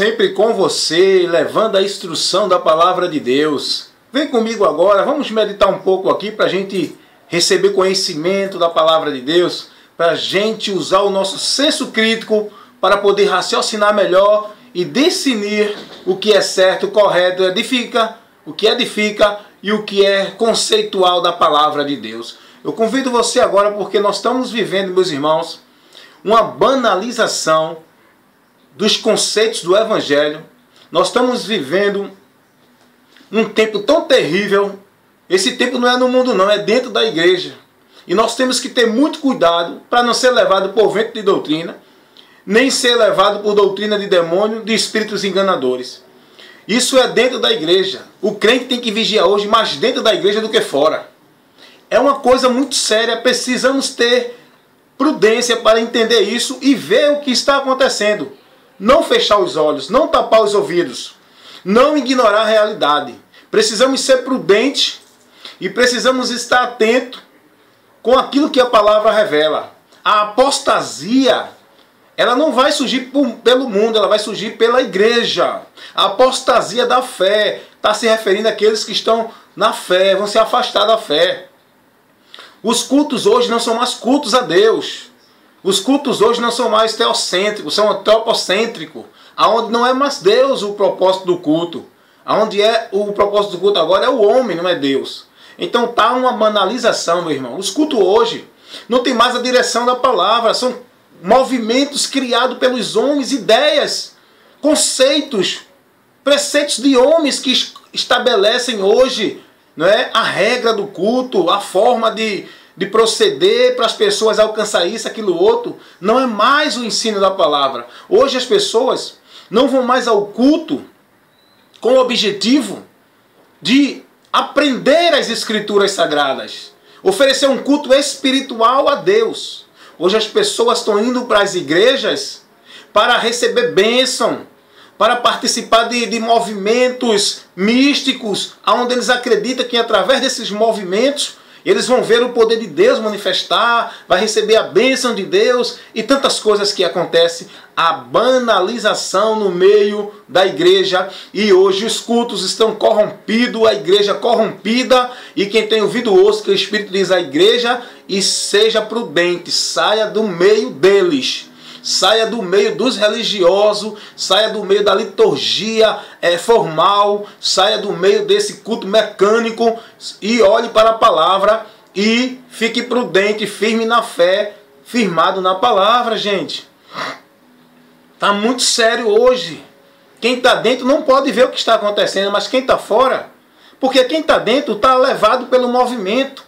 sempre com você, levando a instrução da palavra de Deus. Vem comigo agora, vamos meditar um pouco aqui para a gente receber conhecimento da palavra de Deus, para a gente usar o nosso senso crítico para poder raciocinar melhor e discernir o que é certo, correto, o que edifica e o que é conceitual da palavra de Deus. Eu convido você agora porque nós estamos vivendo, meus irmãos, uma banalização dos conceitos do Evangelho. Nós estamos vivendo um tempo tão terrível. Esse tempo não é no mundo não, é dentro da igreja. E nós temos que ter muito cuidado para não ser levado por vento de doutrina, nem ser levado por doutrina de demônio, de espíritos enganadores. Isso é dentro da igreja. O crente tem que vigiar hoje mais dentro da igreja do que fora. É uma coisa muito séria, precisamos ter prudência para entender isso e ver o que está acontecendo. Não fechar os olhos, não tapar os ouvidos, não ignorar a realidade. Precisamos ser prudentes e precisamos estar atentos com aquilo que a palavra revela. A apostasia, ela não vai surgir pelo mundo, ela vai surgir pela igreja. A apostasia da fé está se referindo àqueles que estão na fé, vão se afastar da fé. Os cultos hoje não são mais cultos a Deus. Os cultos hoje não são mais teocêntricos, são antropocêntricos, aonde não é mais Deus o propósito do culto. Aonde é o propósito do culto agora é o homem, não é Deus. Então está uma banalização, meu irmão. Os cultos hoje não tem mais a direção da palavra, são movimentos criados pelos homens, ideias, conceitos, preceitos de homens que estabelecem hoje, não é, a regra do culto, a forma de proceder para as pessoas alcançar isso, aquilo, outro. Não é mais o ensino da palavra. Hoje as pessoas não vão mais ao culto com o objetivo de aprender as escrituras sagradas, oferecer um culto espiritual a Deus. Hoje as pessoas estão indo para as igrejas para receber bênção, para participar de movimentos místicos, onde eles acreditam que através desses movimentos eles vão ver o poder de Deus manifestar, vai receber a bênção de Deus e tantas coisas que acontecem. A banalização no meio da igreja, e hoje os cultos estão corrompidos, a igreja corrompida, e quem tem ouvido ouça que o Espírito diz à igreja, e seja prudente, saia do meio deles. Saia do meio dos religiosos, saia do meio da liturgia formal, saia do meio desse culto mecânico e olhe para a palavra e fique prudente, firme na fé, firmado na palavra, gente. Está muito sério hoje. Quem está dentro não pode ver o que está acontecendo, mas quem está fora, porque quem está dentro está levado pelo movimento.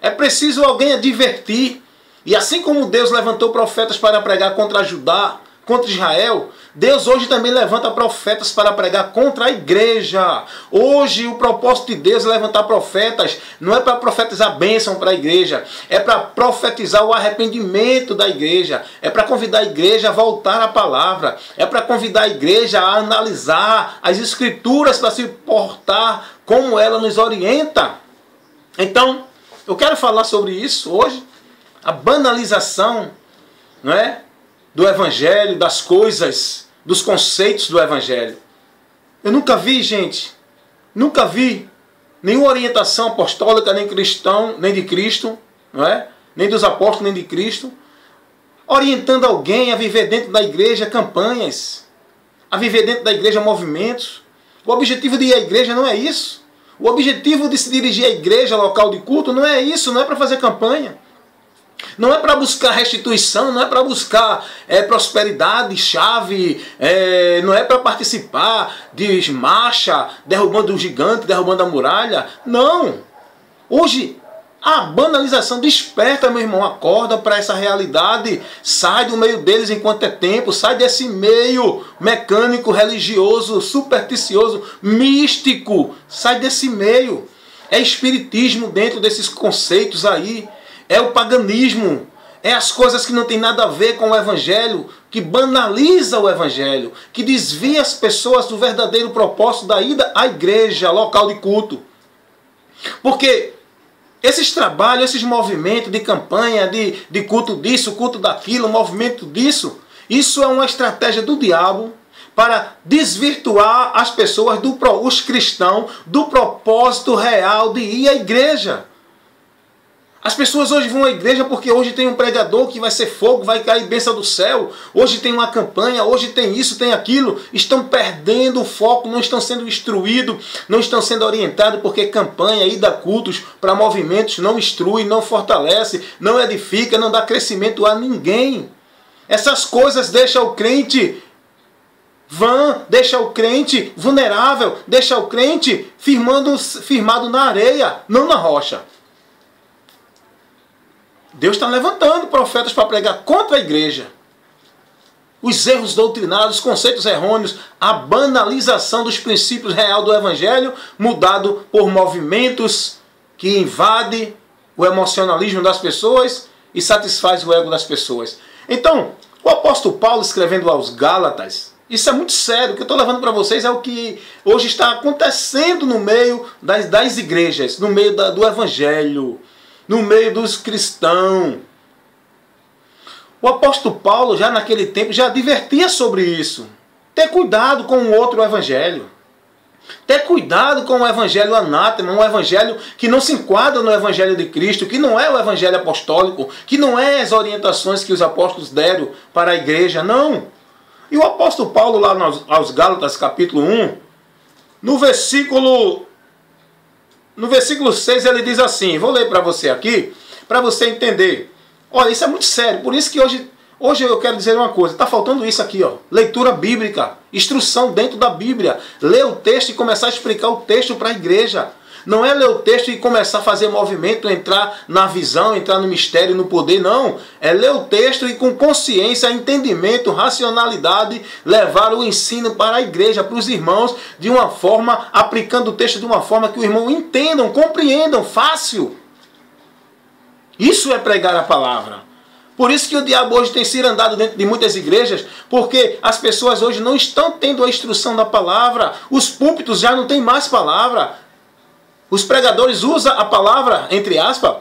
É preciso alguém advertir. E assim como Deus levantou profetas para pregar contra Judá, contra Israel, Deus hoje também levanta profetas para pregar contra a igreja. Hoje o propósito de Deus é levantar profetas, não é para profetizar a bênção para a igreja, é para profetizar o arrependimento da igreja, é para convidar a igreja a voltar à palavra, é para convidar a igreja a analisar as escrituras para se portar como ela nos orienta. Então, eu quero falar sobre isso hoje. A banalização, não é, do Evangelho, das coisas, dos conceitos do Evangelho. Eu nunca vi, gente, nunca vi nenhuma orientação apostólica, nem cristão, nem de Cristo, não é? Nem dos apóstolos, nem de Cristo, orientando alguém a viver dentro da igreja campanhas, a viver dentro da igreja movimentos. O objetivo de ir à igreja não é isso. O objetivo de se dirigir à igreja, local de culto, não é isso, não é para fazer campanha. Não é para buscar restituição, não é para buscar prosperidade, chave, não é para participar de marcha, derrubando o gigante, derrubando a muralha. Não! Hoje, a banalização desperta, meu irmão, acorda para essa realidade, sai do meio deles enquanto é tempo, sai desse meio mecânico, religioso, supersticioso, místico, sai desse meio. É espiritismo dentro desses conceitos aí. É o paganismo, é as coisas que não tem nada a ver com o Evangelho, que banaliza o Evangelho, que desvia as pessoas do verdadeiro propósito da ida à igreja, local de culto. Porque esses trabalhos, esses movimentos de campanha, de culto disso, culto daquilo, movimento disso, isso é uma estratégia do diabo para desvirtuar as pessoas, os cristãos, do propósito real de ir à igreja. As pessoas hoje vão à igreja porque hoje tem um pregador que vai ser fogo, vai cair bênção do céu. Hoje tem uma campanha, hoje tem isso, tem aquilo. Estão perdendo o foco, não estão sendo instruídos, não estão sendo orientados, porque campanha, ida a cultos para movimentos não instrui, não fortalece, não edifica, não dá crescimento a ninguém. Essas coisas deixam o crente vã, deixa o crente vulnerável, deixa o crente firmado na areia, não na rocha. Deus está levantando profetas para pregar contra a igreja. Os erros doutrinários, os conceitos errôneos, a banalização dos princípios reais do Evangelho, mudado por movimentos que invadem o emocionalismo das pessoas e satisfaz o ego das pessoas. Então, o apóstolo Paulo escrevendo aos Gálatas, isso é muito sério. O que eu estou levando para vocês é o que hoje está acontecendo no meio das igrejas, no meio do Evangelho, no meio dos cristãos. O apóstolo Paulo, já naquele tempo, já advertia sobre isso. Ter cuidado com o outro evangelho. Ter cuidado com o evangelho anátema, um evangelho que não se enquadra no evangelho de Cristo, que não é o evangelho apostólico, que não é as orientações que os apóstolos deram para a igreja, não. E o apóstolo Paulo, lá aos Gálatas, capítulo 1, no versículo 6, ele diz assim, vou ler para você aqui, para você entender. Olha, isso é muito sério, por isso que hoje eu quero dizer uma coisa, está faltando isso aqui, ó, leitura bíblica, instrução dentro da Bíblia, ler o texto e começar a explicar o texto para a igreja. Não é ler o texto e começar a fazer movimento, entrar na visão, entrar no mistério, no poder, não. É ler o texto e com consciência, entendimento, racionalidade, levar o ensino para a igreja, para os irmãos, de uma forma, aplicando o texto de uma forma que os irmãos entendam, compreendam, fácil. Isso é pregar a palavra. Por isso que o diabo hoje tem cirandado dentro de muitas igrejas, porque as pessoas hoje não estão tendo a instrução da palavra, os púlpitos já não têm mais palavra. Os pregadores usam a palavra, entre aspas,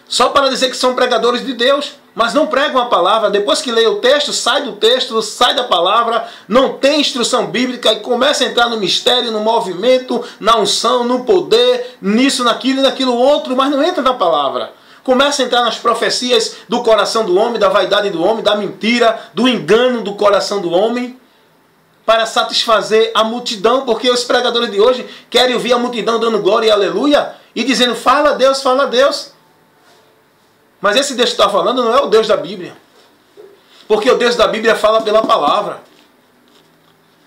só para dizer que são pregadores de Deus, mas não pregam a palavra. Depois que lê o texto, sai da palavra, não tem instrução bíblica e começa a entrar no mistério, no movimento, na unção, no poder, nisso, naquilo e naquilo outro, mas não entra na palavra. Começa a entrar nas profecias do coração do homem, da vaidade do homem, da mentira, do engano do coração do homem, para satisfazer a multidão, porque os pregadores de hoje querem ouvir a multidão dando glória e aleluia, e dizendo, fala a Deus, fala a Deus. Mas esse Deus que está falando não é o Deus da Bíblia. Porque o Deus da Bíblia fala pela palavra.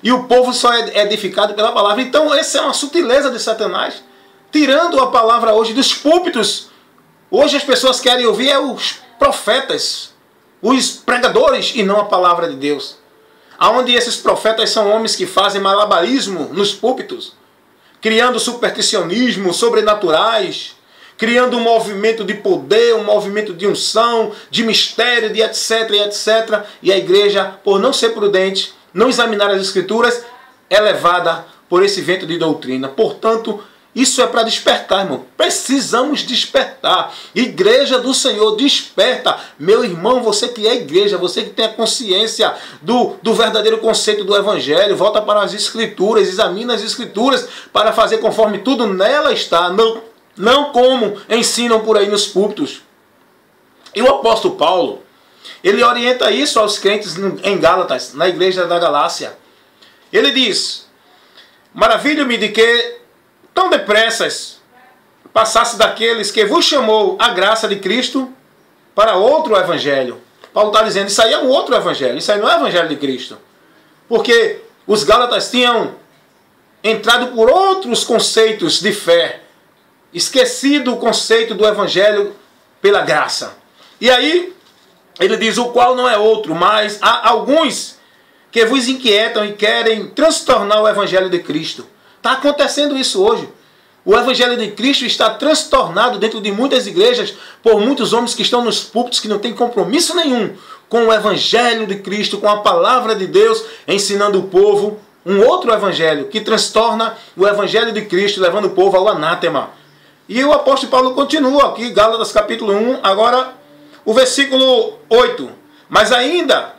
E o povo só é edificado pela palavra. Então essa é uma sutileza de Satanás, tirando a palavra hoje dos púlpitos. Hoje as pessoas querem ouvir os profetas, os pregadores, e não a palavra de Deus. Aonde esses profetas são homens que fazem malabarismo nos púlpitos, criando supersticionismo, sobrenaturais, criando um movimento de poder, um movimento de unção, de mistério, de etc, etc. E a igreja, por não ser prudente, não examinar as escrituras, é levada por esse vento de doutrina. Portanto, isso é para despertar, irmão. Precisamos despertar. Igreja do Senhor, desperta. Meu irmão, você que é igreja, você que tem a consciência do verdadeiro conceito do Evangelho, volta para as Escrituras, examina as Escrituras para fazer conforme tudo nela está. Não como ensinam por aí nos púlpitos. E o apóstolo Paulo, ele orienta isso aos crentes em Gálatas, na igreja da Galácia. Ele diz, maravilho-me de que tão depressas passasse daqueles que vos chamou a graça de Cristo para outro evangelho. Paulo está dizendo, isso aí é um outro evangelho, isso aí não é o evangelho de Cristo. Porque os Gálatas tinham entrado por outros conceitos de fé, esquecido o conceito do evangelho pela graça. E aí, ele diz, o qual não é outro, mas há alguns que vos inquietam e querem transtornar o evangelho de Cristo. Está acontecendo isso hoje. O evangelho de Cristo está transtornado dentro de muitas igrejas por muitos homens que estão nos púlpitos que não têm compromisso nenhum com o evangelho de Cristo, com a palavra de Deus, ensinando o povo um outro evangelho que transtorna o evangelho de Cristo, levando o povo ao anátema. E o apóstolo Paulo continua aqui, Gálatas capítulo 1, agora o versículo 8. Mas ainda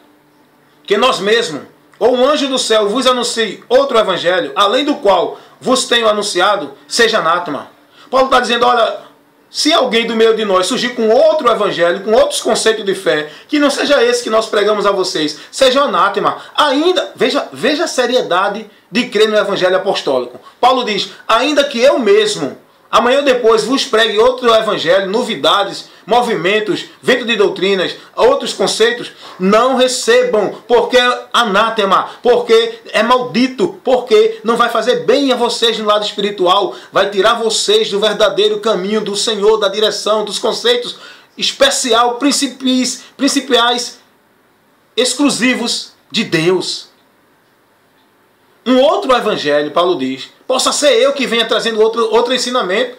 que nós mesmos ou um anjo do céu vos anuncie outro evangelho, além do qual vos tenho anunciado, seja anátema. Paulo está dizendo, olha, se alguém do meio de nós surgir com outro evangelho, com outros conceitos de fé, que não seja esse que nós pregamos a vocês, seja anátema. Ainda, veja a seriedade de crer no evangelho apostólico. Paulo diz, ainda que eu mesmo, amanhã ou depois, vos pregue outro evangelho, novidades, movimentos, vento de doutrinas, outros conceitos, não recebam, porque é anátema, porque é maldito, porque não vai fazer bem a vocês no lado espiritual, vai tirar vocês do verdadeiro caminho do Senhor, da direção, dos conceitos especial, principiais, exclusivos de Deus. Um outro evangelho, Paulo diz, possa ser eu que venha trazendo outro ensinamento.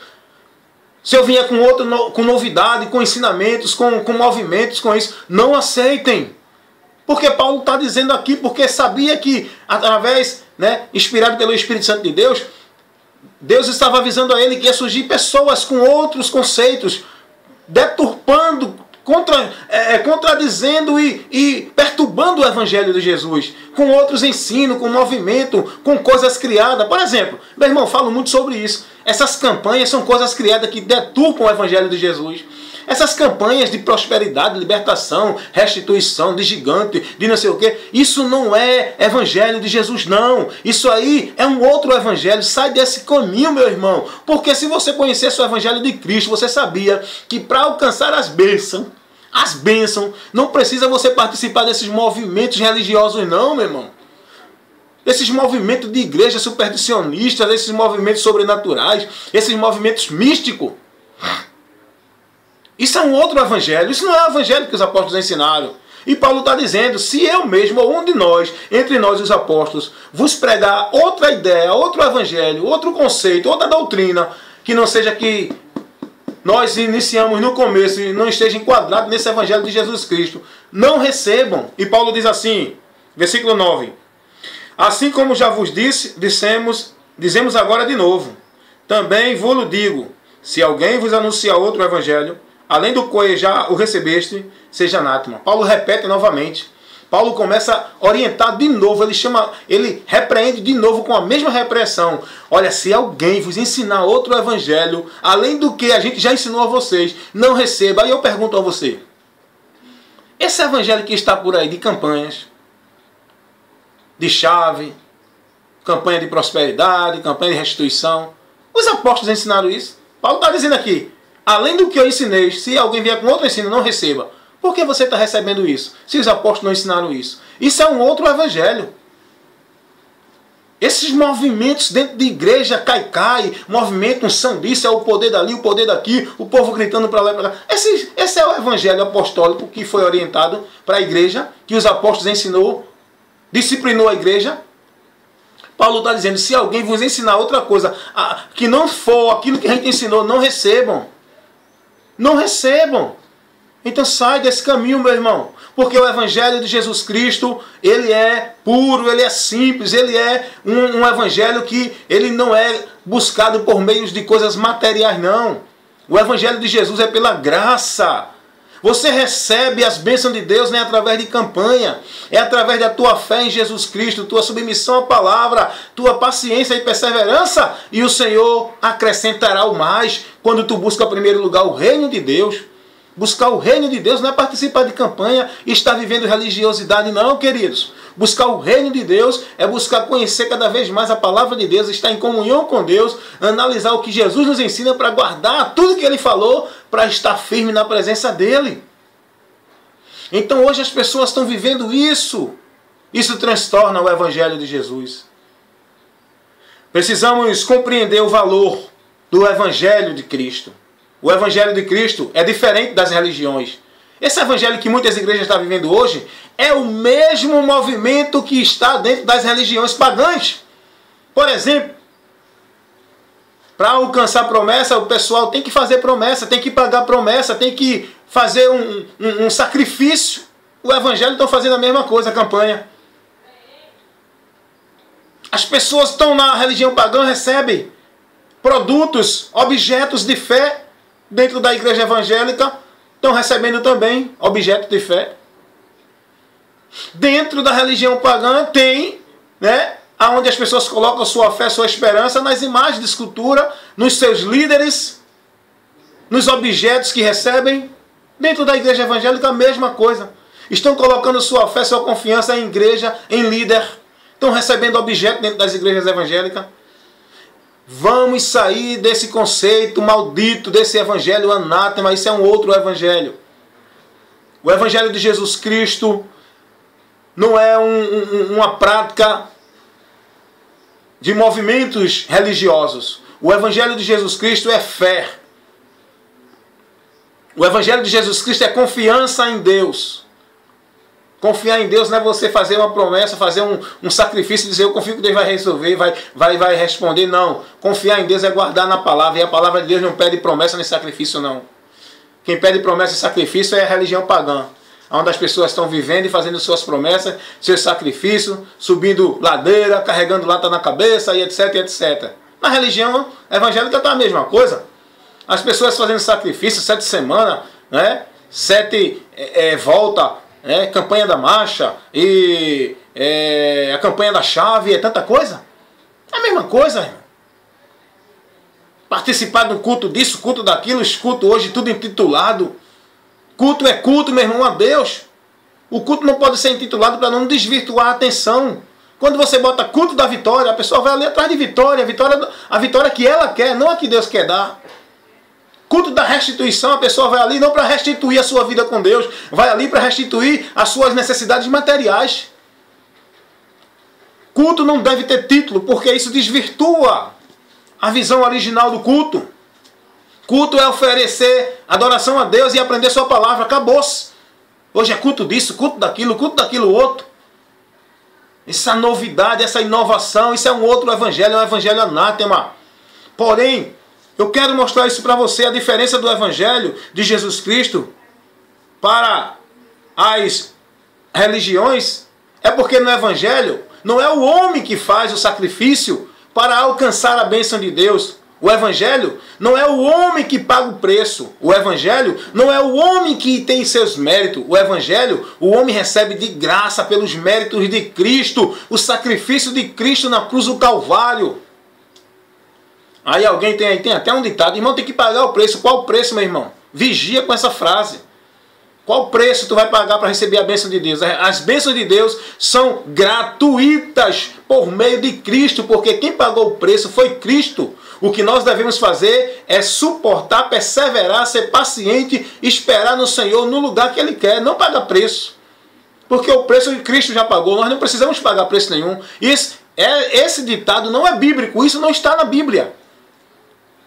Se eu vier com novidade, com ensinamentos, com movimentos, com isso, não aceitem. Porque Paulo está dizendo aqui, porque sabia que, através, inspirado pelo Espírito Santo de Deus, Deus estava avisando a ele que ia surgir pessoas com outros conceitos, deturpando, contradizendo e perturbando o Evangelho de Jesus, com outros ensinos, com movimento, com coisas criadas. Por exemplo, meu irmão, falo muito sobre isso. Essas campanhas são coisas criadas que deturpam o Evangelho de Jesus. Essas campanhas de prosperidade, libertação, restituição, de gigante, de não sei o quê, isso não é Evangelho de Jesus, não. Isso aí é um outro Evangelho. Sai desse caminho, meu irmão. Porque se você conhecesse o Evangelho de Cristo, você sabia que para alcançar as bênçãos, não precisa você participar desses movimentos religiosos, não, meu irmão. Esses movimentos de igreja supersticionistas, esses movimentos sobrenaturais, esses movimentos místicos. Isso é um outro evangelho. Isso não é o evangelho que os apóstolos ensinaram. E Paulo está dizendo, se eu mesmo ou um de nós, entre nós os apóstolos, vos pregar outra ideia, outro evangelho, outro conceito, outra doutrina, que não seja que nós iniciamos no começo e não esteja enquadrado nesse evangelho de Jesus Cristo, não recebam. E Paulo diz assim, versículo 9, assim como já vos dizemos agora de novo, também vos digo, se alguém vos anunciar outro evangelho, além do qual já o recebeste, seja anátema. Paulo repete novamente. Paulo começa a orientar de novo, ele repreende de novo com a mesma repreensão. Olha, se alguém vos ensinar outro evangelho, além do que a gente já ensinou a vocês, não receba. Aí eu pergunto a você, esse evangelho que está por aí de campanhas, de chave, campanha de prosperidade, campanha de restituição, os apóstolos ensinaram isso? Paulo está dizendo aqui, além do que eu ensinei, se alguém vier com outro ensino, não receba. Por que você está recebendo isso? Se os apóstolos não ensinaram isso. Isso é um outro evangelho. Esses movimentos dentro de igreja, cai, movimento, unção disso, é o poder dali, o poder daqui, o povo gritando para lá e para cá. Esse é o evangelho apostólico que foi orientado para a igreja, que os apóstolos ensinou, disciplinou a igreja. Paulo está dizendo, se alguém vos ensinar outra coisa, que não for aquilo que a gente ensinou, não recebam. Não recebam. Então sai desse caminho, meu irmão. Porque o Evangelho de Jesus Cristo, ele é puro, ele é simples, ele é um Evangelho que ele não é buscado por meios de coisas materiais, não. O Evangelho de Jesus é pela graça. Você recebe as bênçãos de Deus, não é através de campanha. É através da tua fé em Jesus Cristo, tua submissão à palavra, tua paciência e perseverança. E o Senhor acrescentará o mais quando tu busca em primeiro lugar o reino de Deus. Buscar o reino de Deus não é participar de campanha e estar vivendo religiosidade, não, queridos. Buscar o reino de Deus é buscar conhecer cada vez mais a palavra de Deus, estar em comunhão com Deus, analisar o que Jesus nos ensina para guardar tudo que Ele falou, para estar firme na presença dEle. Então hoje as pessoas estão vivendo isso. Isso transtorna o Evangelho de Jesus. Precisamos compreender o valor do Evangelho de Cristo. O Evangelho de Cristo é diferente das religiões. Esse Evangelho que muitas igrejas estão vivendo hoje é o mesmo movimento que está dentro das religiões pagãs. Por exemplo, para alcançar promessa, o pessoal tem que fazer promessa, tem que pagar promessa, tem que fazer um sacrifício. O Evangelho está fazendo a mesma coisa, a campanha. As pessoas que estão na religião pagã recebem produtos, objetos de fé. Dentro da igreja evangélica, estão recebendo também objetos de fé. Dentro da religião pagã tem, né, onde as pessoas colocam sua fé, sua esperança nas imagens de escultura, nos seus líderes, nos objetos que recebem. Dentro da igreja evangélica a mesma coisa. Estão colocando sua fé, sua confiança em igreja, em líder. Estão recebendo objetos dentro das igrejas evangélicas. Vamos sair desse conceito maldito, desse evangelho anátema. Isso é um outro evangelho. O evangelho de Jesus Cristo não é uma prática de movimentos religiosos. O evangelho de Jesus Cristo é fé. O evangelho de Jesus Cristo é confiança em Deus. Confiar em Deus não é você fazer uma promessa, fazer um sacrifício e dizer eu confio que Deus vai resolver, vai responder. Não. Confiar em Deus é guardar na palavra. E a palavra de Deus não pede promessa nem sacrifício, não. Quem pede promessa e sacrifício é a religião pagã, onde as pessoas estão vivendo e fazendo suas promessas, seus sacrifícios, subindo ladeira, carregando lata na cabeça, e etc, etc. Na religião evangélica está a mesma coisa. As pessoas fazendo sacrifício 7 semanas, né? 7 volta, né? Campanha da marcha, e a campanha da chave, é tanta coisa. É a mesma coisa, irmão. Participar de um culto disso, culto daquilo, culto hoje, tudo intitulado. Culto é culto, meu irmão, a Deus. O culto não pode ser intitulado para não desvirtuar a atenção. Quando você bota culto da vitória, a pessoa vai ali atrás de vitória, a vitória que ela quer, não a que Deus quer dar. Culto da restituição, a pessoa vai ali não para restituir a sua vida com Deus, vai ali para restituir as suas necessidades materiais. Culto não deve ter título, porque isso desvirtua a visão original do culto. Culto é oferecer adoração a Deus e aprender sua palavra. Acabou-se. Hoje é culto disso, culto daquilo outro. Essa novidade, essa inovação, isso é um outro evangelho, é um evangelho anátema. Porém, eu quero mostrar isso para você, a diferença do evangelho de Jesus Cristo para as religiões. É porque no evangelho não é o homem que faz o sacrifício para alcançar a bênção de Deus. O evangelho não é o homem que paga o preço. O evangelho não é o homem que tem seus méritos. O evangelho, o homem recebe de graça pelos méritos de Cristo, o sacrifício de Cristo na cruz do Calvário. Aí alguém tem até um ditado, irmão, tem que pagar o preço. Qual o preço, meu irmão? Vigia com essa frase. Qual preço tu vai pagar para receber a bênção de Deus? As bênçãos de Deus são gratuitas por meio de Cristo, porque quem pagou o preço foi Cristo. O que nós devemos fazer é suportar, perseverar, ser paciente, esperar no Senhor no lugar que Ele quer, não pagar preço. Porque o preço de Cristo já pagou, nós não precisamos pagar preço nenhum. Esse ditado não é bíblico, isso não está na Bíblia.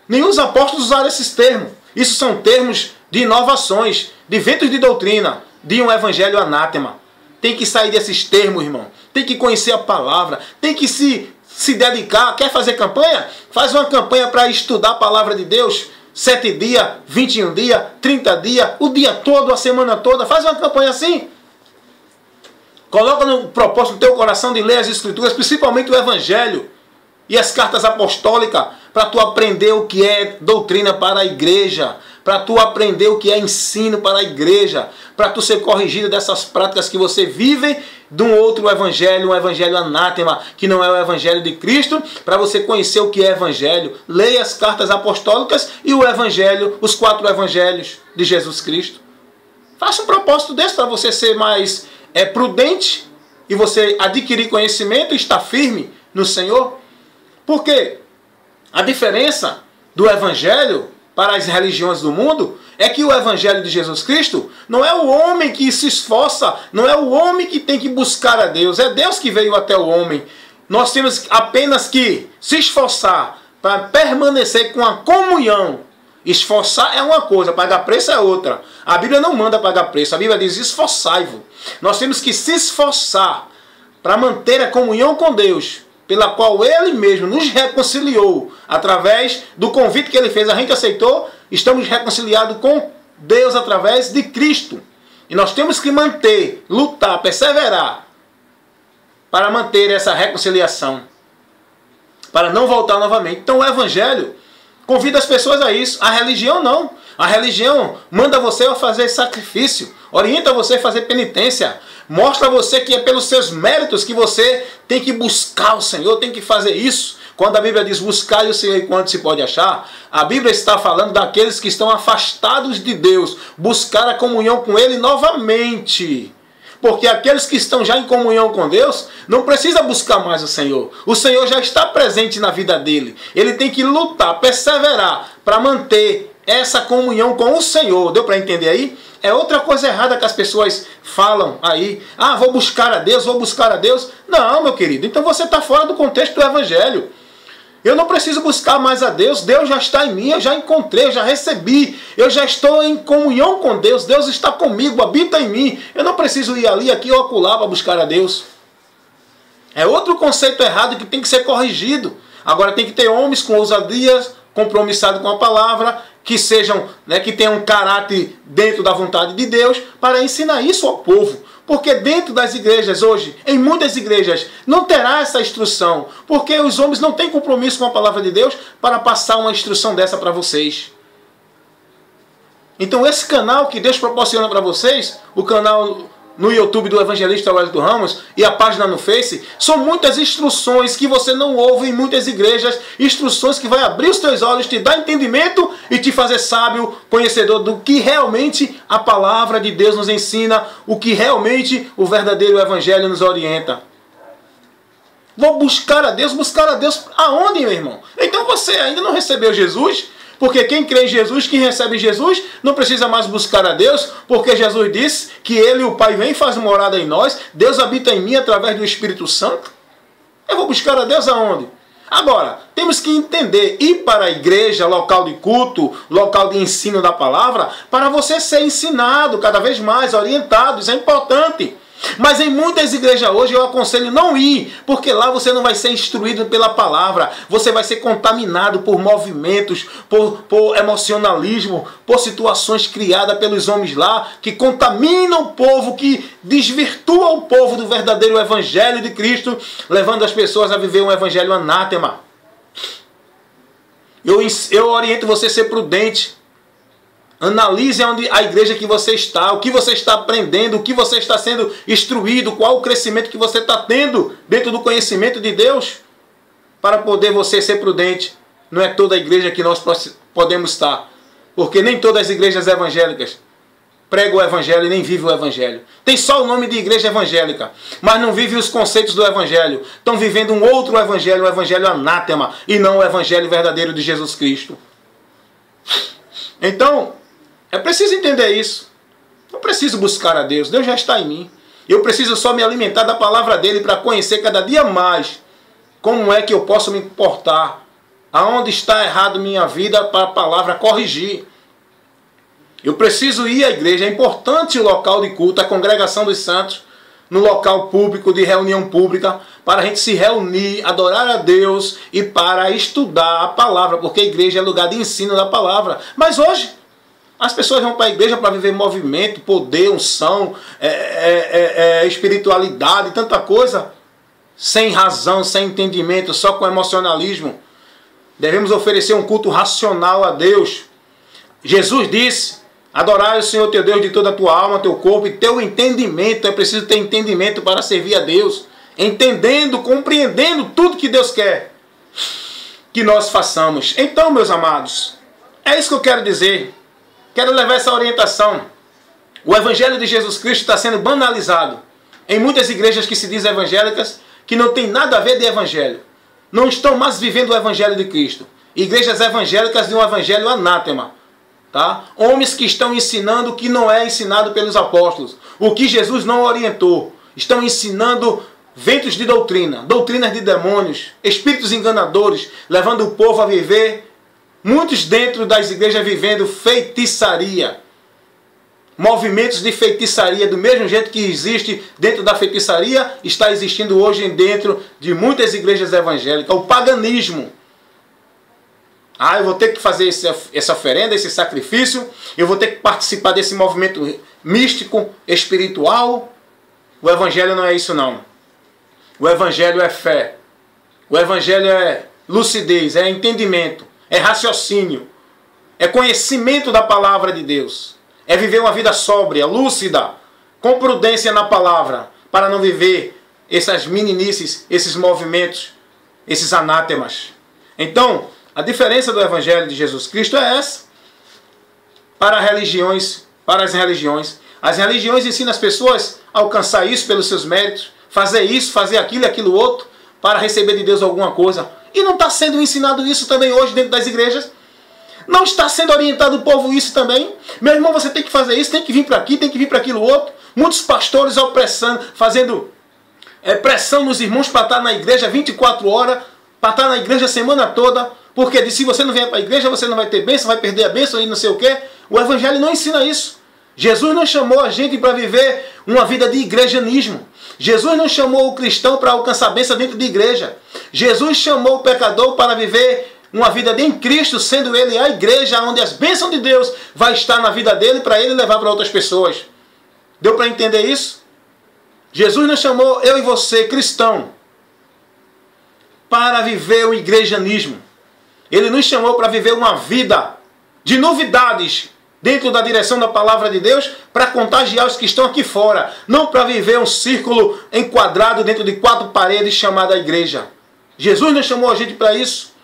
Nenhum dos apóstolos usaram esses termos. Isso são termos de inovações, de ventos de doutrina, de um evangelho anátema. Tem que sair desses termos, irmão. Tem que conhecer a palavra. Tem que se dedicar. Quer fazer campanha? Faz uma campanha para estudar a palavra de Deus. 7 dias, 21 dias, 30 dias, o dia todo, a semana toda. Faz uma campanha assim. Coloca no propósito do teu coração de ler as Escrituras, principalmente o Evangelho e as cartas apostólicas, para tu aprender o que é doutrina para a igreja, para tu aprender o que é ensino para a igreja, para tu ser corrigido dessas práticas que você vive de um outro evangelho, um evangelho anátema, que não é o evangelho de Cristo, para você conhecer o que é evangelho. Leia as cartas apostólicas e o evangelho, os 4 evangelhos de Jesus Cristo. Faça um propósito desse para você ser mais prudente e você adquirir conhecimento e estar firme no Senhor. Porque a diferença do evangelho para as religiões do mundo é que o evangelho de Jesus Cristo não é o homem que se esforça, não é o homem que tem que buscar a Deus, é Deus que veio até o homem. Nós temos apenas que se esforçar para permanecer com a comunhão. Esforçar é uma coisa, pagar preço é outra. A Bíblia não manda pagar preço, a Bíblia diz esforçai-vos. Nós temos que se esforçar para manter a comunhão com Deus, pela qual Ele mesmo nos reconciliou, através do convite que Ele fez, a gente aceitou, estamos reconciliados com Deus através de Cristo. E nós temos que manter, lutar, perseverar, para manter essa reconciliação, para não voltar novamente. Então o Evangelho convida as pessoas a isso, a religião não. A religião manda você a fazer sacrifício, orienta você a fazer penitência, Mostra a você que é pelos seus méritos que você tem que buscar o Senhor, tem que fazer isso. Quando a Bíblia diz buscar o Senhor enquanto se pode achar, a Bíblia está falando daqueles que estão afastados de Deus, buscar a comunhão com Ele novamente. Porque aqueles que estão já em comunhão com Deus, não precisa buscar mais o Senhor. O Senhor já está presente na vida dele. Ele tem que lutar, perseverar para manter essa comunhão com o Senhor. Deu para entender aí? É outra coisa errada que as pessoas falam aí. Ah, vou buscar a Deus, vou buscar a Deus. Não, meu querido. Então você está fora do contexto do Evangelho. Eu não preciso buscar mais a Deus. Deus já está em mim, eu já encontrei, eu já recebi. Eu já estou em comunhão com Deus. Deus está comigo, habita em mim. Eu não preciso ir ali, aqui ou acolá para buscar a Deus. É outro conceito errado que tem que ser corrigido. Agora tem que ter homens com ousadia, compromissados com a palavra, que sejam, que tenham caráter dentro da vontade de Deus, para ensinar isso ao povo. Porque dentro das igrejas hoje, em muitas igrejas, não terá essa instrução. Porque os homens não têm compromisso com a palavra de Deus para passar uma instrução dessa para vocês. Então esse canal que Deus proporciona para vocês, o canal no YouTube do Evangelista Wellington Ramos e a página no Face, são muitas instruções que você não ouve em muitas igrejas, instruções que vai abrir os teus olhos, te dar entendimento e te fazer sábio, conhecedor do que realmente a palavra de Deus nos ensina, o que realmente o verdadeiro Evangelho nos orienta. Vou buscar a Deus aonde, meu irmão? Então você ainda não recebeu Jesus? Porque quem crê em Jesus, quem recebe Jesus, não precisa mais buscar a Deus, porque Jesus disse que Ele, o Pai, vem e faz morada em nós, Deus habita em mim através do Espírito Santo. Eu vou buscar a Deus aonde? Agora, temos que entender, ir para a igreja, local de culto, local de ensino da palavra, para você ser ensinado cada vez mais, orientado, isso é importante. Mas em muitas igrejas hoje eu aconselho não ir, porque lá você não vai ser instruído pela palavra, você vai ser contaminado por movimentos, por emocionalismo, por situações criadas pelos homens lá, que contaminam o povo, que desvirtuam o povo do verdadeiro Evangelho de Cristo, levando as pessoas a viver um Evangelho anátema. Eu oriento você a ser prudente. Analise onde a igreja que você está, o que você está aprendendo, o que você está sendo instruído, qual o crescimento que você está tendo dentro do conhecimento de Deus, para poder você ser prudente. Não é toda a igreja que nós podemos estar, porque nem todas as igrejas evangélicas pregam o Evangelho e nem vivem o Evangelho. Tem só o nome de igreja evangélica, mas não vivem os conceitos do Evangelho. Estão vivendo um outro Evangelho, o Evangelho anátema, e não o Evangelho verdadeiro de Jesus Cristo. Então, é preciso entender isso. Eu preciso buscar a Deus. Deus já está em mim. Eu preciso só me alimentar da palavra dele para conhecer cada dia mais como é que eu posso me portar. Aonde está errado minha vida para a palavra corrigir. Eu preciso ir à igreja. É importante o local de culto, a congregação dos santos, no local público, de reunião pública, para a gente se reunir, adorar a Deus e para estudar a palavra, porque a igreja é lugar de ensino da palavra. Mas hoje, as pessoas vão para a igreja para viver movimento, poder, unção, espiritualidade, tanta coisa, sem razão, sem entendimento, só com emocionalismo. Devemos oferecer um culto racional a Deus. Jesus disse: adorai o Senhor teu Deus de toda a tua alma, teu corpo e teu entendimento. É preciso ter entendimento para servir a Deus, entendendo, compreendendo tudo que Deus quer que nós façamos. Então, meus amados, é isso que eu quero dizer. Quero levar essa orientação. O Evangelho de Jesus Cristo está sendo banalizado em muitas igrejas que se dizem evangélicas, que não tem nada a ver de Evangelho. Não estão mais vivendo o Evangelho de Cristo. Igrejas evangélicas de um Evangelho anátema. Tá? Homens que estão ensinando o que não é ensinado pelos apóstolos. O que Jesus não orientou. Estão ensinando ventos de doutrina, doutrinas de demônios, espíritos enganadores, levando o povo a viver. Muitos dentro das igrejas vivendo feitiçaria. Movimentos de feitiçaria, do mesmo jeito que existe dentro da feitiçaria, está existindo hoje dentro de muitas igrejas evangélicas. O paganismo. Ah, eu vou ter que fazer essa oferenda, esse sacrifício. Eu vou ter que participar desse movimento místico, espiritual. O Evangelho não é isso não. O Evangelho é fé. O Evangelho é lucidez, é entendimento. É raciocínio, é conhecimento da palavra de Deus, é viver uma vida sóbria, lúcida, com prudência na palavra, para não viver essas meninices, esses movimentos, esses anátemas. Então, a diferença do Evangelho de Jesus Cristo é essa. Para as religiões, as religiões ensinam as pessoas a alcançar isso pelos seus méritos, fazer isso, fazer aquilo e aquilo outro, para receber de Deus alguma coisa. E não está sendo ensinado isso também hoje dentro das igrejas? Não está sendo orientado o povo isso também? Meu irmão, você tem que fazer isso, tem que vir para aqui, tem que vir para aquilo outro. Muitos pastores fazendo pressão nos irmãos para estar na igreja 24 horas, para estar na igreja a semana toda, porque se você não vier para a igreja, você não vai ter bênção, vai perder a bênção e não sei o quê. O Evangelho não ensina isso. Jesus não chamou a gente para viver uma vida de igrejanismo. Jesus não chamou o cristão para alcançar a bênção dentro de igreja. Jesus chamou o pecador para viver uma vida em Cristo, sendo Ele a igreja onde as bênçãos de Deus vai estar na vida dele para ele levar para outras pessoas. Deu para entender isso? Jesus não chamou eu e você, cristão, para viver o igrejanismo. Ele nos chamou para viver uma vida de novidades dentro da direção da palavra de Deus, para contagiar os que estão aqui fora. Não para viver um círculo enquadrado dentro de 4 paredes chamada igreja. Jesus não chamou a gente para isso.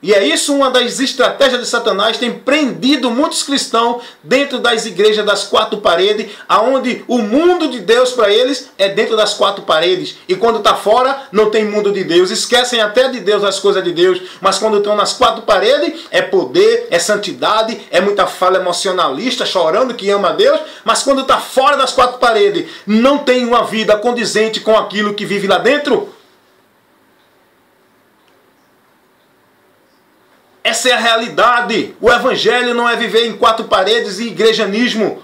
E é isso uma das estratégias de Satanás, tem prendido muitos cristãos dentro das igrejas das 4 paredes, aonde o mundo de Deus para eles é dentro das 4 paredes. E quando está fora, não tem mundo de Deus. Esquecem até de Deus, as coisas de Deus. Mas quando estão nas 4 paredes, é poder, é santidade, é muita fala emocionalista, chorando que ama a Deus. Mas quando está fora das 4 paredes, não tem uma vida condizente com aquilo que vive lá dentro. Essa é a realidade. O Evangelho não é viver em 4 paredes e igrejanismo.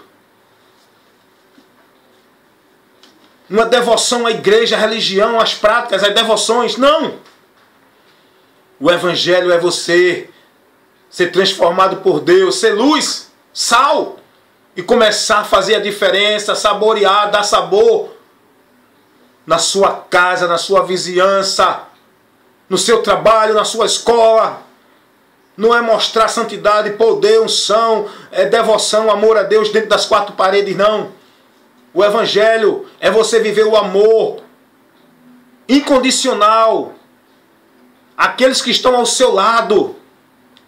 Uma devoção à igreja, à religião, às práticas, às devoções. Não! O Evangelho é você ser transformado por Deus, ser luz, sal, e começar a fazer a diferença, saborear, dar sabor na sua casa, na sua vizinhança, no seu trabalho, na sua escola. Não é mostrar santidade, poder, unção, devoção, amor a Deus dentro das 4 paredes, não. O Evangelho é você viver o amor incondicional. Aqueles que estão ao seu lado,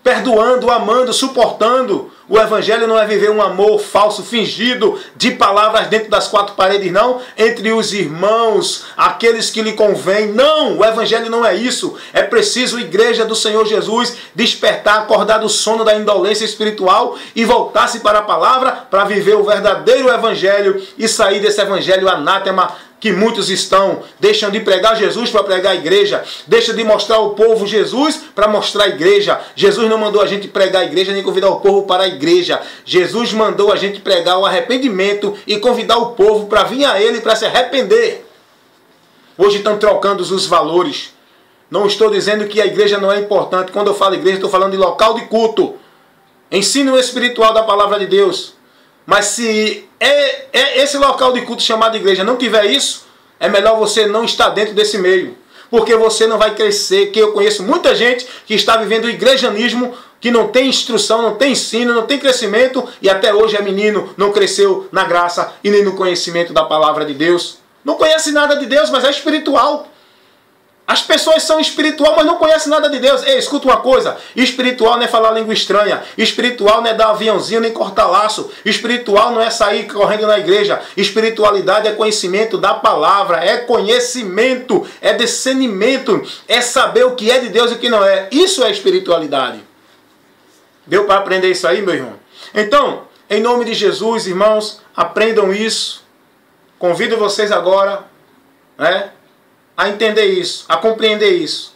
perdoando, amando, suportando. O Evangelho não é viver um amor falso, fingido, de palavras dentro das 4 paredes, não. Entre os irmãos, aqueles que lhe convém. Não, o Evangelho não é isso. É preciso, igreja do Senhor Jesus, despertar, acordar do sono da indolência espiritual e voltar-se para a palavra para viver o verdadeiro Evangelho e sair desse Evangelho anátema que muitos deixam de pregar Jesus para pregar a igreja, deixam de mostrar ao povo Jesus para mostrar a igreja. Jesus não mandou a gente pregar a igreja nem convidar o povo para a igreja. Jesus mandou a gente pregar o arrependimento e convidar o povo para vir a Ele para se arrepender. Hoje estão trocando os valores. Não estou dizendo que a igreja não é importante. Quando eu falo igreja, estou falando de local de culto. Ensino espiritual da palavra de Deus. Mas se esse local de culto chamado igreja não tiver isso, é melhor você não estar dentro desse meio. Porque você não vai crescer. Que eu conheço muita gente que está vivendo o igrejanismo, que não tem instrução, não tem ensino, não tem crescimento, e até hoje é menino, não cresceu na graça e nem no conhecimento da palavra de Deus. Não conhece nada de Deus, mas é espiritual. As pessoas são espiritual, mas não conhecem nada de Deus. Ei, escuta uma coisa. Espiritual não é falar língua estranha. Espiritual não é dar aviãozinho nem cortar laço. Espiritual não é sair correndo na igreja. Espiritualidade é conhecimento da palavra. É conhecimento. É discernimento. É saber o que é de Deus e o que não é. Isso é espiritualidade. Deu para aprender isso aí, meu irmão? Então, em nome de Jesus, irmãos, aprendam isso. Convido vocês agora, a entender isso, a compreender isso.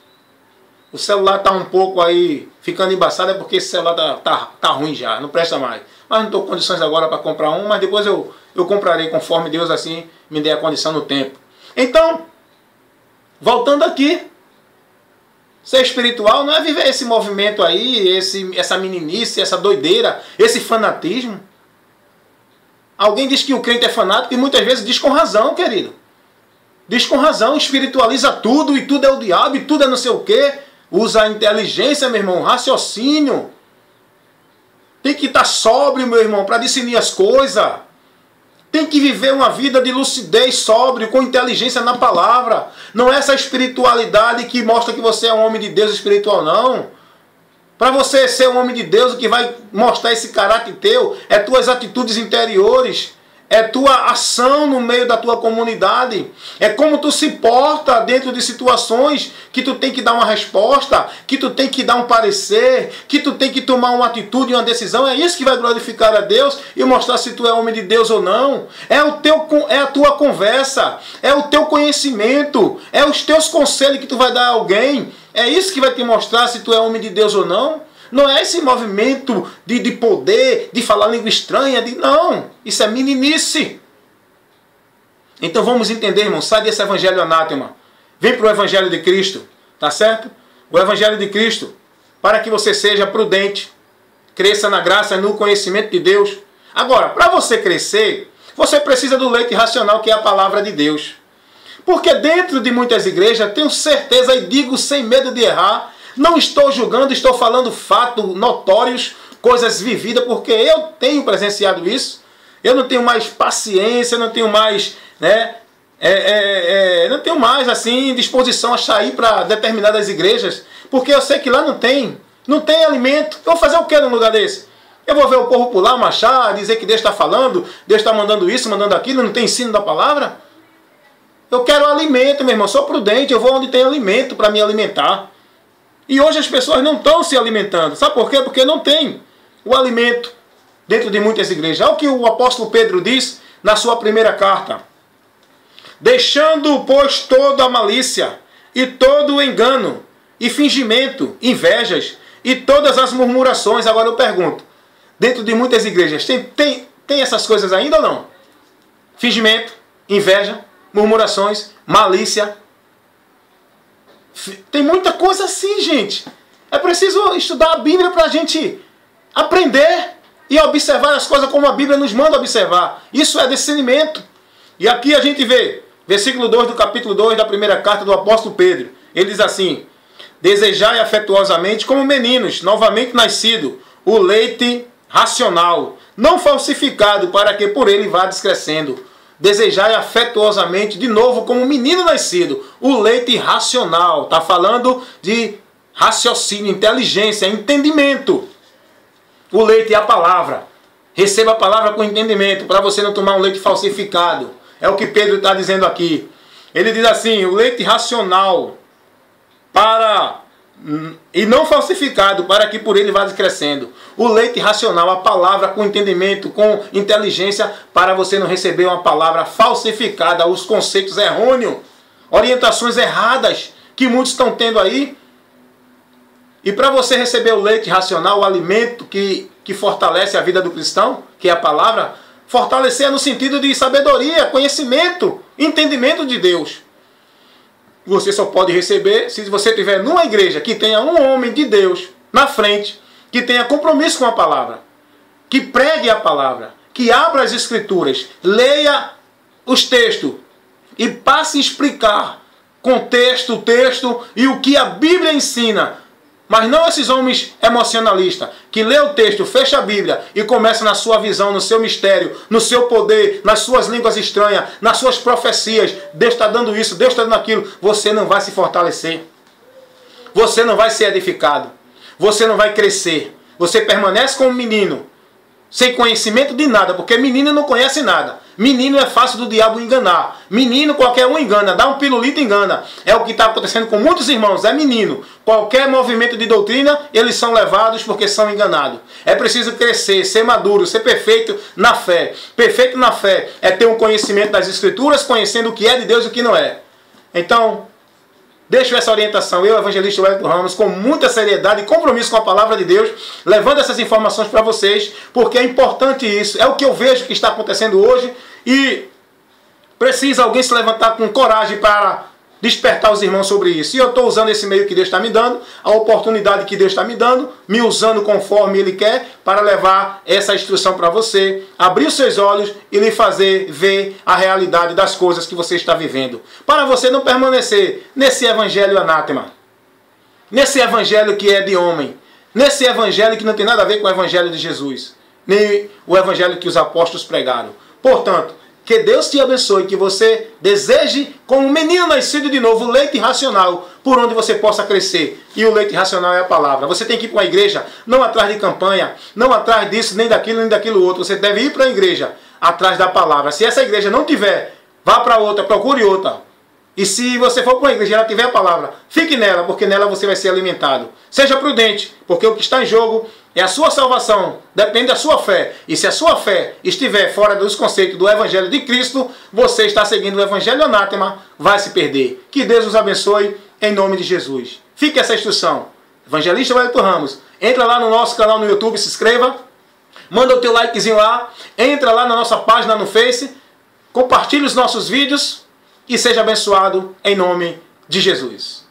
O celular está um pouco aí ficando embaçado, é porque esse celular tá ruim já, não presta mais. Mas não estou com condições agora para comprar um, mas depois eu comprarei conforme Deus assim me dê a condição no tempo. Então, voltando aqui, ser espiritual não é viver esse movimento aí, essa meninice, essa doideira, esse fanatismo. Alguém diz que o crente é fanático e muitas vezes diz com razão, querido. Diz com razão, espiritualiza tudo e tudo é o diabo e tudo é não sei o quê. Usa a inteligência, meu irmão, raciocínio. Tem que estar sóbrio, meu irmão, para discernir as coisas. Tem que viver uma vida de lucidez, sóbrio, com inteligência na palavra. Não é essa espiritualidade que mostra que você é um homem de Deus espiritual, não. Para você ser um homem de Deus, o que vai mostrar esse caráter teu é tuas atitudes interiores, é tua ação no meio da tua comunidade, é como tu se porta dentro de situações que tu tem que dar uma resposta, que tu tem que dar um parecer, que tu tem que tomar uma atitude, uma decisão. É isso que vai glorificar a Deus e mostrar se tu é homem de Deus ou não. É a tua conversa, é o teu conhecimento, é os teus conselhos que tu vai dar a alguém. É isso que vai te mostrar se tu é homem de Deus ou não. Não é esse movimento de poder, de falar língua estranha, não. Isso é meninice. Então vamos entender, irmão. Sai desse evangelho anátema. Vem para o evangelho de Cristo. Tá certo? O evangelho de Cristo. Para que você seja prudente. Cresça na graça e no conhecimento de Deus. Agora, para você crescer, você precisa do leite racional, que é a palavra de Deus. Porque dentro de muitas igrejas, tenho certeza e digo sem medo de errar, não estou julgando, estou falando fatos notórios, coisas vividas, porque eu tenho presenciado isso. Eu não tenho mais paciência, não tenho mais, não tenho mais assim disposição a sair para determinadas igrejas, porque eu sei que lá não tem alimento. Eu vou fazer o que no lugar desse? Eu vou ver o povo pular, marchar, dizer que Deus está falando, Deus está mandando isso, mandando aquilo, não tem ensino da palavra? Eu quero alimento, meu irmão, sou prudente, eu vou onde tem alimento para me alimentar. E hoje as pessoas não estão se alimentando. Sabe por quê? Porque não tem o alimento dentro de muitas igrejas. É o que o apóstolo Pedro diz na sua primeira carta. Deixando, pois, toda a malícia e todo o engano e fingimento, invejas e todas as murmurações. Agora eu pergunto, dentro de muitas igrejas, tem essas coisas ainda ou não? Fingimento, inveja, murmurações, malícia. Tem muita coisa assim, gente. É preciso estudar a Bíblia para a gente aprender e observar as coisas como a Bíblia nos manda observar. Isso é discernimento. E aqui a gente vê, versículo 2 do capítulo 2 da primeira carta do apóstolo Pedro. Ele diz assim: desejai afetuosamente como meninos, novamente nascido, o leite racional, não falsificado, para que por ele vá descrescendo. Desejai afetuosamente, de novo, como um menino nascido, o leite racional. Está falando de raciocínio, inteligência, entendimento. O leite é a palavra. Receba a palavra com entendimento, para você não tomar um leite falsificado. É o que Pedro está dizendo aqui. Ele diz assim, o leite racional, e não falsificado, para que por ele vá crescendo. O leite racional, a palavra com entendimento, com inteligência, para você não receber uma palavra falsificada, os conceitos errôneos, orientações erradas que muitos estão tendo aí. E para você receber o leite racional, o alimento que fortalece a vida do cristão, que é a palavra, fortalecer no sentido de sabedoria, conhecimento, entendimento de Deus. Você só pode receber se você estiver numa igreja que tenha um homem de Deus na frente, que tenha compromisso com a palavra, que pregue a palavra, que abra as escrituras, leia os textos e passe a explicar contexto, texto e o que a Bíblia ensina. Mas não esses homens emocionalistas, que lê o texto, fecha a Bíblia e começa na sua visão, no seu mistério, no seu poder, nas suas línguas estranhas, nas suas profecias. Deus está dando isso, Deus está dando aquilo. Você não vai se fortalecer. Você não vai ser edificado. Você não vai crescer. Você permanece como um menino, sem conhecimento de nada, porque menino não conhece nada. Menino é fácil do diabo enganar. Menino qualquer um engana, dá um pirulito engana. É o que está acontecendo com muitos irmãos, é menino. Qualquer movimento de doutrina, eles são levados porque são enganados. É preciso crescer, ser maduro, ser perfeito na fé. Perfeito na fé é ter um conhecimento das Escrituras, conhecendo o que é de Deus e o que não é. Então, deixo essa orientação, eu, evangelista Wellington Ramos, com muita seriedade e compromisso com a palavra de Deus, levando essas informações para vocês, porque é importante isso, é o que eu vejo que está acontecendo hoje, e precisa alguém se levantar com coragem para despertar os irmãos sobre isso. E eu estou usando esse meio que Deus está me dando, a oportunidade que Deus está me dando, me usando conforme Ele quer, para levar essa instrução para você, abrir os seus olhos e lhe fazer ver a realidade das coisas que você está vivendo. Para você não permanecer nesse evangelho anátema, nesse evangelho que é de homem, nesse evangelho que não tem nada a ver com o evangelho de Jesus, nem o evangelho que os apóstolos pregaram. Portanto, que Deus te abençoe, que você deseje, como um menino nascido de novo, o leite racional, por onde você possa crescer. E o leite racional é a palavra. Você tem que ir para uma igreja, não atrás de campanha, não atrás disso, nem daquilo outro. Você deve ir para a igreja, atrás da palavra. Se essa igreja não tiver, vá para outra, procure outra. E se você for para uma igreja e ela tiver a palavra, fique nela, porque nela você vai ser alimentado. Seja prudente, porque o que está em jogo é a sua salvação, depende da sua fé. E se a sua fé estiver fora dos conceitos do Evangelho de Cristo, você está seguindo o Evangelho anátema, vai se perder. Que Deus os abençoe, em nome de Jesus. Fique essa instrução. Evangelista Wellington Ramos, entra lá no nosso canal no YouTube, se inscreva, manda o teu likezinho lá, entra lá na nossa página no Face, compartilhe os nossos vídeos e seja abençoado em nome de Jesus.